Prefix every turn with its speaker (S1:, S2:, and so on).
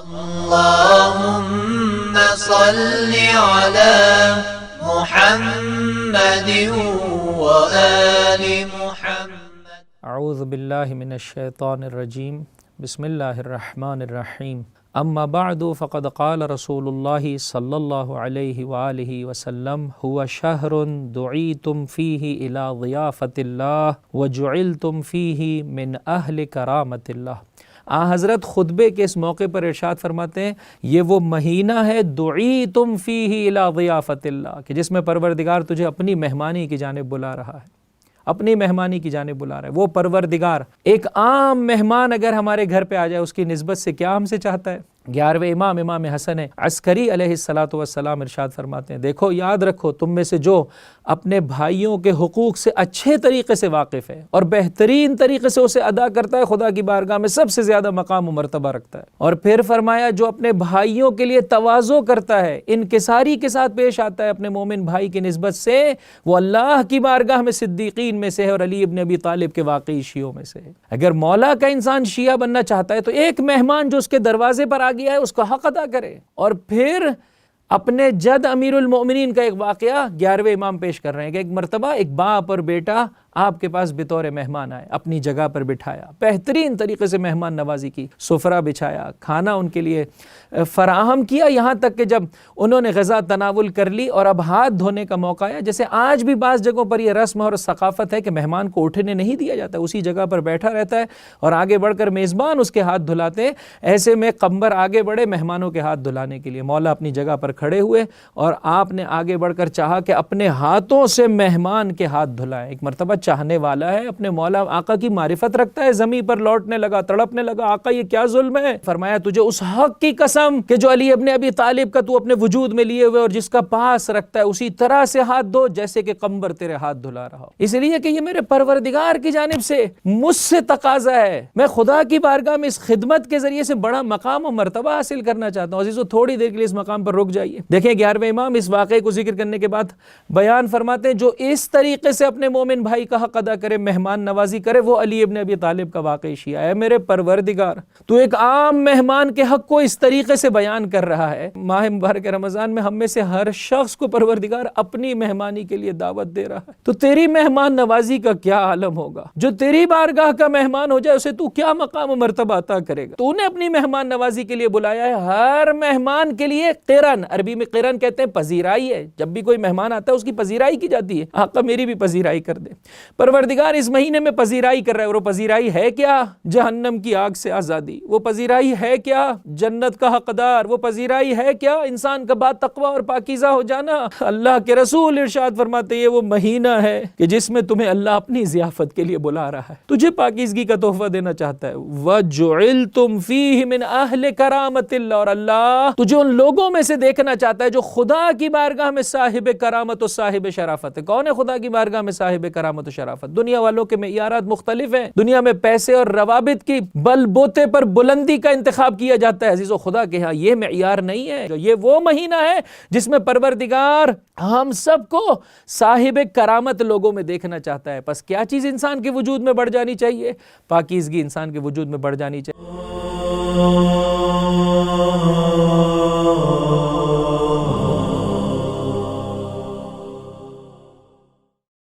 S1: اللهم صل على محمد وآل محمد.
S2: اعوذ باللہ من الشیطان الرجیم. بسم اللہ الرحمن الرحیم. اما بعد فقد قال رسول اللہ صلی اللہ علیہ وآلہ وسلم هو شہر دعیتم فیہ الی ضیافت اللہ وجعلتم فیہ من اہل کرامت اللہ. حضرت خطبے کے اس موقع پر ارشاد فرماتے ہیں یہ وہ مہینہ ہے دعیتم فیہ الی ضیافت اللہ کہ جس میں پروردگار تجھے اپنی مہمانی کی جانب بلا رہا ہے، اپنی مہمانی کی جانب بلا رہا ہے. وہ پروردگار ایک عام مہمان اگر ہمارے گھر پہ آ جائے اس کی نسبت سے کیا ہم سے چاہتا ہے. 11ویں امام حسن عسکری علیہ السلام ارشاد فرماتے ہیں دیکھو یاد رکھو تم میں سے جو اپنے بھائیوں کے حقوق سے اچھے طریقے سے واقف ہے اور بہترین طریقے سے اسے ادا کرتا ہے خدا کی بارگاہ میں سب سے زیادہ مقام و مرتبہ رکھتا ہے. اور پھر فرمایا جو اپنے بھائیوں کے لیے تواضع کرتا ہے، انکساری کے ساتھ پیش آتا ہے اپنے مومن بھائی کی نسبت سے، وہ اللہ کی بارگاہ میں صدیقین میں سے ہے اور علی ابن ابی طالب کے واقعی شیعوں میں سے ہے. اگر مولا کا انسان شیعہ بننا چاہتا ہے تو ایک مہمان جو اس کے دروازے پر آ گیا ہے اس کا حق ادا کرے. اور پھر اپنے جد امیر المؤمنین کا ایک واقعہ 11ویں امام پیش کر رہے ہیں کہ ایک مرتبہ ایک باپ اور بیٹا آپ کے پاس بطور مہمان آئے، اپنی جگہ پر بٹھایا، بہترین طریقے سے مہمان نوازی کی، سفرہ بچھایا، کھانا ان کے لیے فراہم کیا، یہاں تک کہ جب انہوں نے غذا تناول کر لی اور اب ہاتھ دھونے کا موقع آیا. جیسے آج بھی بعض جگہوں پر یہ رسم اور ثقافت ہے کہ مہمان کو اٹھنے نہیں دیا جاتا، اسی جگہ پر بیٹھا رہتا ہے اور آگے بڑھ کر میزبان اس کے ہاتھ دھلاتے ہیں. ایسے میں قمبر آگے بڑھے مہمانوں کے ہاتھ دھلانے کے لیے. مولا اپنی جگہ پر کھڑے ہوئے اور آپ نے آگے بڑھ کر چاہا کہ اپنے ہاتھوں سے مہمان کے ہاتھ دھلائیں. ایک مرتبہ چاہنے والا ہے، اپنے مولا آقا کی معرفت رکھتا ہے، زمین پر لوٹنے لگا، تڑپنے لگا، آقا یہ کیا ظلم ہے؟ فرمایا تجھے اس حق کی قسم کہ جو علی ابن ابی طالب کا تو اپنے وجود میں لیے ہوئے اور جس کا پاس رکھتا ہے اسی طرح سے ہاتھ دھو جیسے کہ قمبر تیرے ہاتھ دھلا رہا ہو. اس لیے کہ یہ میرے پروردگار کی جانب سے مجھ سے تقاضا ہے، میں خدا کی بارگاہ میں اس خدمت کے ذریعے سے بڑا مقام و مرتبہ حاصل کرنا چاہتا ہوں. عزیزو تھوڑی دیر کے لیے اس مقام پر رک جائیے. دیکھیں 11ویں امام اس واقعے کو ذکر کرنے کے بعد بیان فرماتے ہیں جو اس طریقے سے اپنے مومن بھائی کا حق ادا کرے، مہمان نوازی کرے، وہ علی ابن ابی طالب کا واقعی شیعہ ہے. میرے پروردگار تو ایک عام مہمان کے حق کو اس طریقے سے بیان کر رہا ہے. ماہ مبارک رمضان میں ہم میں سے ہر شخص کو پروردگار اپنی مہمانی کے لیے دعوت دے رہا ہے. تو تیری مہمان نوازی کا کیا عالم ہوگا؟ جو تیری بارگاہ کا مہمان ہو جائے اسے تو کیا مقام و مرتبہ عطا کرے گا؟ تو نے اپنی مہمان نوازی کے لیے بلایا ہے. ہر مہمان کے لیے قرن، عربی میں قرن کہتے ہیں پذیرائی ہے. جب بھی کوئی مہمان آتا ہے اس کی پذیرائی کی جاتی ہے. آقا میری بھی پذیرائی کر دے. پروردگار اس مہینے میں پذیرائی کر رہا ہے اور وہ پذیرائی ہے کیا؟ جہنم کی آگ سے آزادی. وہ پذیرائی ہے کیا؟ جنت کا حقدار. وہ پذیرائی ہے کیا؟ انسان کا با تقوی اور پاکیزہ ہو جانا. اللہ کے رسول ارشاد فرماتے یہ وہ مہینہ ہے کہ جس میں تمہیں اللہ اپنی ضیافت کے لیے بلا رہا ہے، تجھے پاکیزگی کا تحفہ دینا چاہتا ہے. وَجُعِلْتُمْ فِيهِ مِنْ أَهْلِ كَرَامَةِ اللَّهِ. اور اللہ تجھے ان لوگوں میں سے دیکھنا چاہتا ہے جو خدا کی بارگاہ میں صاحب کرامت و صاحب شرافت ہے. کون ہے خدا کی بارگاہ میں صاحب کرامت و شرافت؟ دنیا والوں کے معیارات مختلف ہیں. دنیا میں پیسے اور روابط کی بل بوتے پر بلندی کا انتخاب کیا جاتا ہے. عزیزو خدا کے ہاں یہ معیار نہیں ہے. یہ وہ مہینہ ہے جس میں پروردگار ہم سب کو صاحب کرامت لوگوں میں دیکھنا چاہتا ہے. پس کیا چیز انسان کے وجود میں بڑھ جانی چاہیے؟ پاکیزگی انسان کے وجود میں بڑھ جانی چاہیے.